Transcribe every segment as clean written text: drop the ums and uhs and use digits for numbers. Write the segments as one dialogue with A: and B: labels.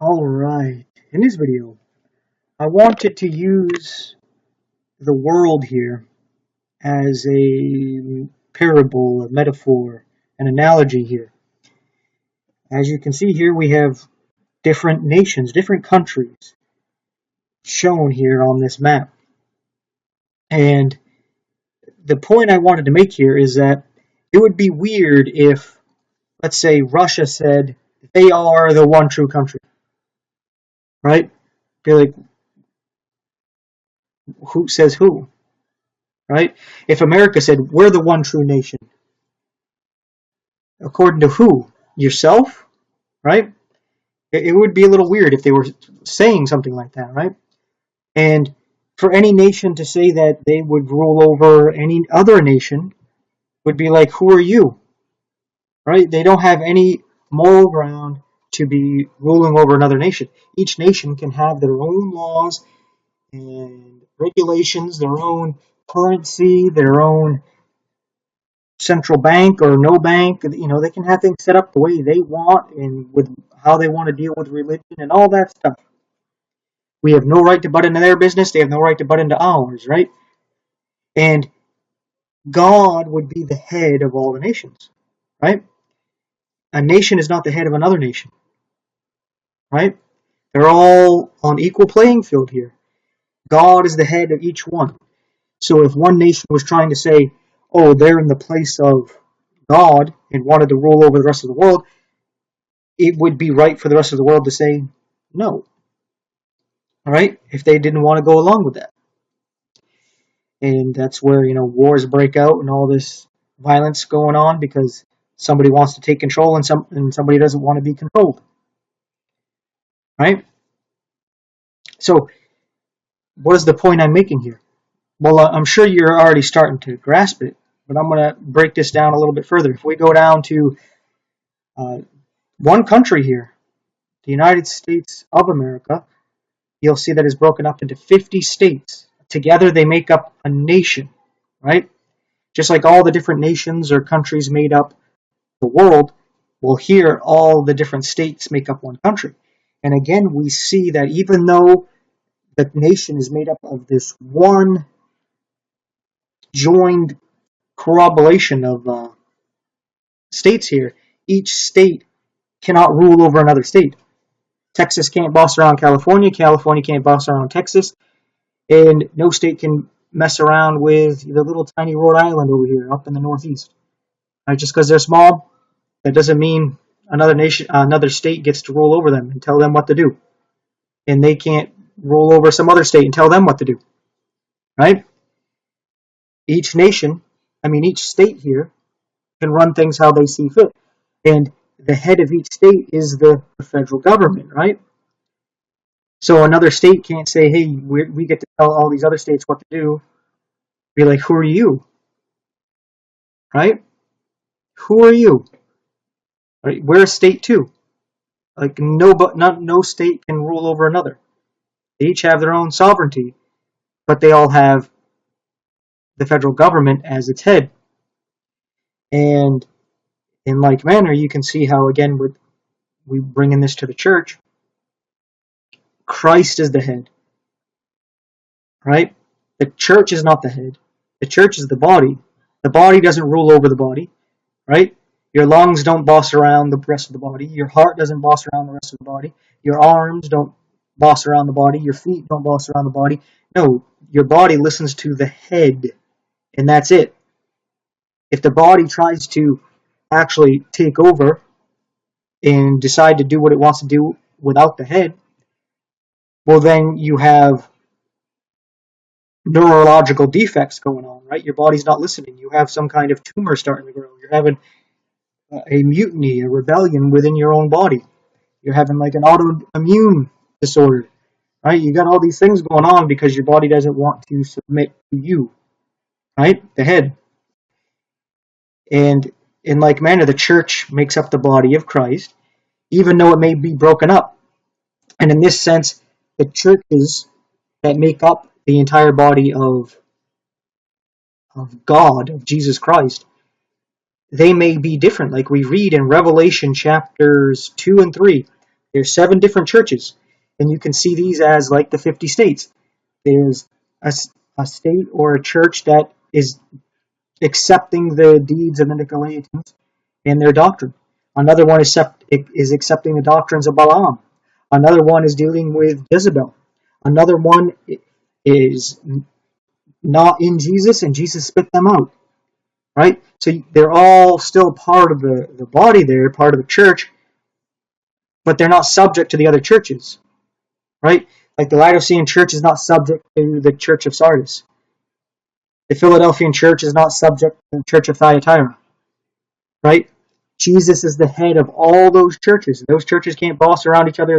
A: Alright, in this video, I wanted to use the world here as a parable, a metaphor, an analogy here. As you can see here, we have different nations, different countries shown here on this map. And the point I wanted to make here is that it would be weird if, let's say, Russia said they are the one true country. Right? Be like, who says who? Right? If America said, we're the one true nation. According to who? Yourself? Right? It would be a little weird if they were saying something like that, right? And for any nation to say that they would rule over any other nation would be like, who are you? Right? They don't have any moral ground to be ruling over another nation. Each nation can have their own laws and regulations, their own currency, their own central bank or no bank. They can have things set up the way they want and with how they want to deal with religion and all that stuff. We have no right to butt into their business. They have no right to butt into ours, right? And God would be the head of all the nations, right? A nation is not the head of another nation, right? They're all on equal playing field here. God is the head of each one. So if one nation was trying to say, oh, they're in the place of God and wanted to rule over the rest of the world, it would be right for the rest of the world to say no. All right? If they didn't want to go along with that. And that's where, wars break out and all this violence going on because somebody wants to take control and somebody doesn't want to be controlled. Right? So, what is the point I'm making here? Well, I'm sure you're already starting to grasp it, but I'm going to break this down a little bit further. If we go down to one country here, the United States of America, you'll see that it's broken up into 50 states. Together they make up a nation, right? Just like all the different nations or countries made up the world, well, here all the different states make up one country. And again, we see that even though the nation is made up of this one joined corroboration of states here, each state cannot rule over another state. Texas can't boss around California, California can't boss around Texas, and no state can mess around with the little tiny Rhode Island over here up in the Northeast. Right? Just because they're small, that doesn't mean another state gets to rule over them and tell them what to do. And they can't rule over some other state and tell them what to do. Right? Each state here can run things how they see fit. And the head of each state is the federal government, right? So another state can't say, hey, we get to tell all these other states what to do. Be like, who are you? Right? Who are you? Right? We're a state too. Like no state can rule over another. They each have their own sovereignty, but they all have the federal government as its head. And in like manner, you can see how, again, we bring in this to the church. Christ is the head. Right? The church is not the head. The church is the body. The body doesn't rule over the body. Right? Your lungs don't boss around the rest of the body. Your heart doesn't boss around the rest of the body. Your arms don't boss around the body. Your feet don't boss around the body. No, your body listens to the head. And that's it. If the body tries to actually take over and decide to do what it wants to do without the head, well, then you have neurological defects going on, right? Your body's not listening. You have some kind of tumor starting to grow. You're having a mutiny, a rebellion within your own body. You're having like an autoimmune disorder, right? You got all these things going on because your body doesn't want to submit to you, right? The head. And in like manner, the church makes up the body of Christ, even though it may be broken up. And in this sense, the churches that make up the entire body of God, of Jesus Christ, they may be different. Like we read in Revelation chapters 2 and 3, There's 7 different churches, and you can see these as like the 50 states. There's a state or a church that is accepting the deeds of the Nicolaitans and their doctrine. Another one is accepting the doctrines of Balaam. Another one is dealing with Jezebel. Another one is not in Jesus, and Jesus spit them out. Right? So they're all still part of the body there, part of the church, but they're not subject to the other churches. Right? Like the Laodicean church is not subject to the church of Sardis. The Philadelphian church is not subject to the church of Thyatira. Right? Jesus is the head of all those churches. Those churches can't boss around each other.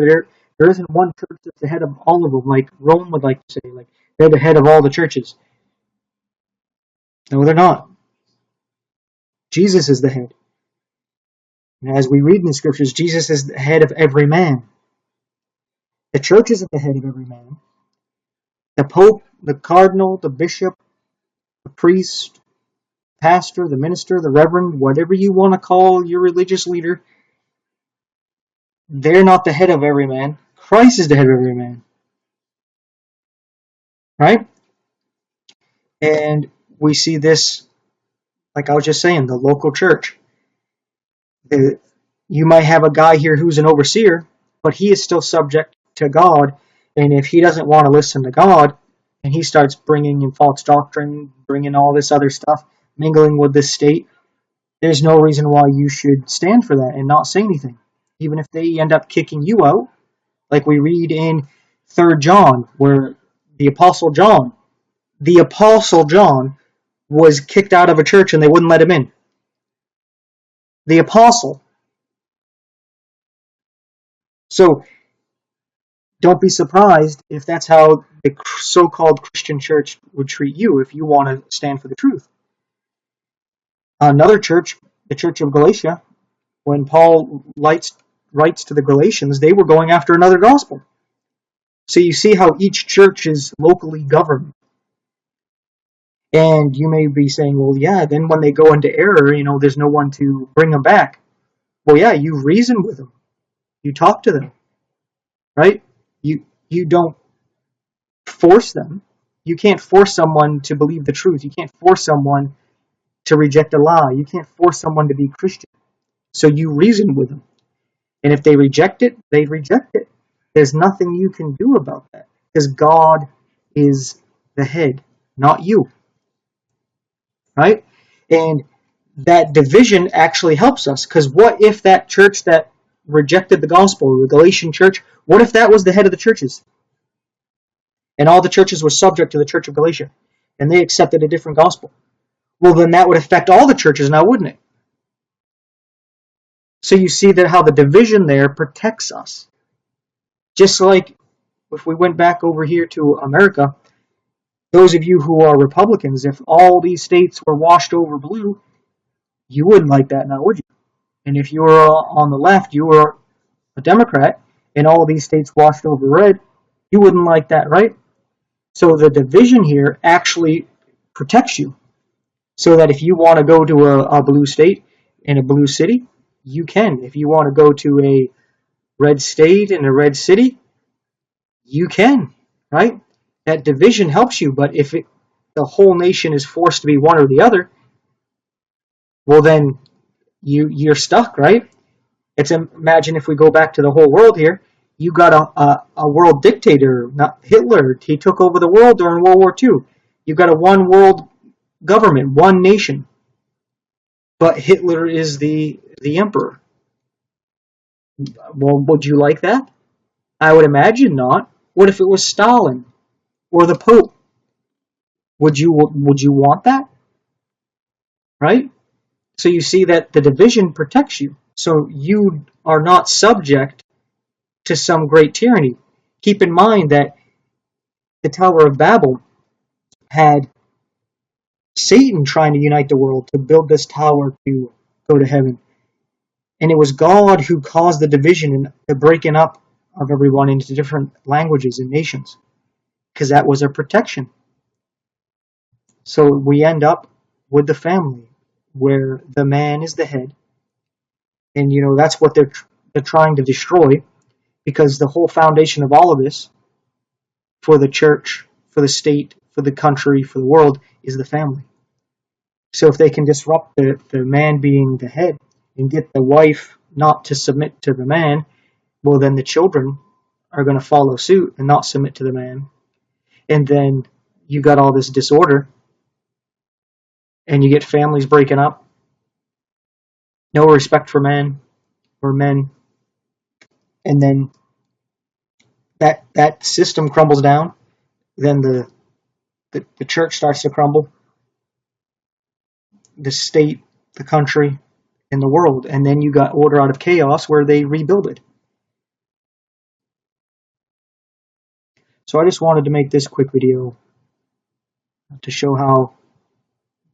A: There isn't one church that's the head of all of them, like Rome would like to say. Like they're the head of all the churches. No, they're not. Jesus is the head. And as we read in the scriptures, Jesus is the head of every man. The church isn't the head of every man. The pope, the cardinal, the bishop, the priest, pastor, the minister, the reverend, whatever you want to call your religious leader, they're not the head of every man. Christ is the head of every man. Right? And we see this, like I was just saying, the local church. You might have a guy here who's an overseer, but he is still subject to God. And if he doesn't want to listen to God, and he starts bringing in false doctrine, bringing all this other stuff, mingling with this state, there's no reason why you should stand for that and not say anything. Even if they end up kicking you out, like we read in 3 John, where the Apostle John was kicked out of a church and they wouldn't let him in. The apostle. So don't be surprised if that's how the so-called Christian church would treat you if you want to stand for the truth. Another church, the Church of Galatia, when Paul writes to the Galatians, they were going after another gospel. So you see how each church is locally governed. And you may be saying, well, yeah, then when they go into error, there's no one to bring them back. Well, yeah, you reason with them. You talk to them. Right? You don't force them. You can't force someone to believe the truth. You can't force someone to reject a lie. You can't force someone to be Christian. So you reason with them. And if they reject it, they reject it. There's nothing you can do about that. Because God is the head, not you. Right? And that division actually helps us. Because what if that church that rejected the gospel, the Galatian church, what if that was the head of the churches? And all the churches were subject to the Church of Galatia. And they accepted a different gospel. Well, then that would affect all the churches now, wouldn't it? So you see that how the division there protects us. Just like if we went back over here to America, those of you who are Republicans, if all these states were washed over blue, you wouldn't like that now, would you? And if you were on the left, you were a Democrat, and all these states washed over red, you wouldn't like that, right? So the division here actually protects you. So that if you want to go to a blue state in a blue city, you can. If you want to go to a red state in a red city, you can, right? That division helps you, but if the whole nation is forced to be one or the other, well then you're stuck, right? Imagine if we go back to the whole world here, you got a world dictator, not Hitler. He took over the world during World War II. You got a one world government, one nation. But Hitler is the emperor. Well, would you like that? I would imagine not. What if it was Stalin or the Pope? Would you want that? Right? So you see that the division protects you. So you are not subject to some great tyranny. Keep in mind that the Tower of Babel had Satan trying to unite the world to build this tower to go to heaven. And it was God who caused the division and the breaking up of everyone into different languages and nations. Because that was a protection. So we end up with the family, where the man is the head. And that's what they're trying to destroy. because the whole foundation of all of this for the church, for the state, for the country, for the world is the family. So if they can disrupt the man being the head and get the wife not to submit to the man, well, then the children are going to follow suit and not submit to the man. And then you got all this disorder, and you get families breaking up, no respect for man or men, and then that system crumbles down. Then the church starts to crumble, the state, the country, and the world, and then you got order out of chaos where they rebuild it. So I just wanted to make this quick video to show how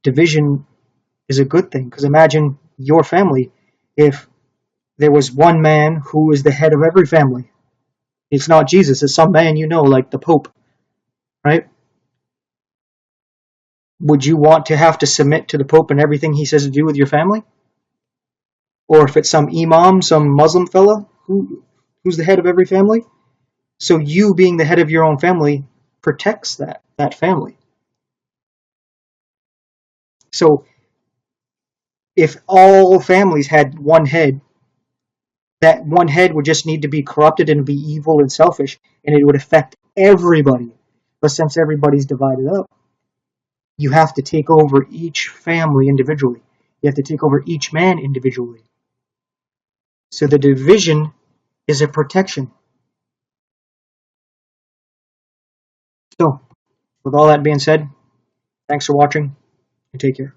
A: division is a good thing. Because imagine your family if there was one man who is the head of every family. It's not Jesus, it's some man you know, like the Pope, right? Would you want to have to submit to the Pope and everything he says to do with your family? Or if it's some imam, some Muslim fella who's the head of every family? So you being the head of your own family protects that family. So if all families had one head, that one head would just need to be corrupted and be evil and selfish, and it would affect everybody. But since everybody's divided up, you have to take over each family individually. You have to take over each man individually. So the division is a protection. So, with all that being said, thanks for watching, and take care.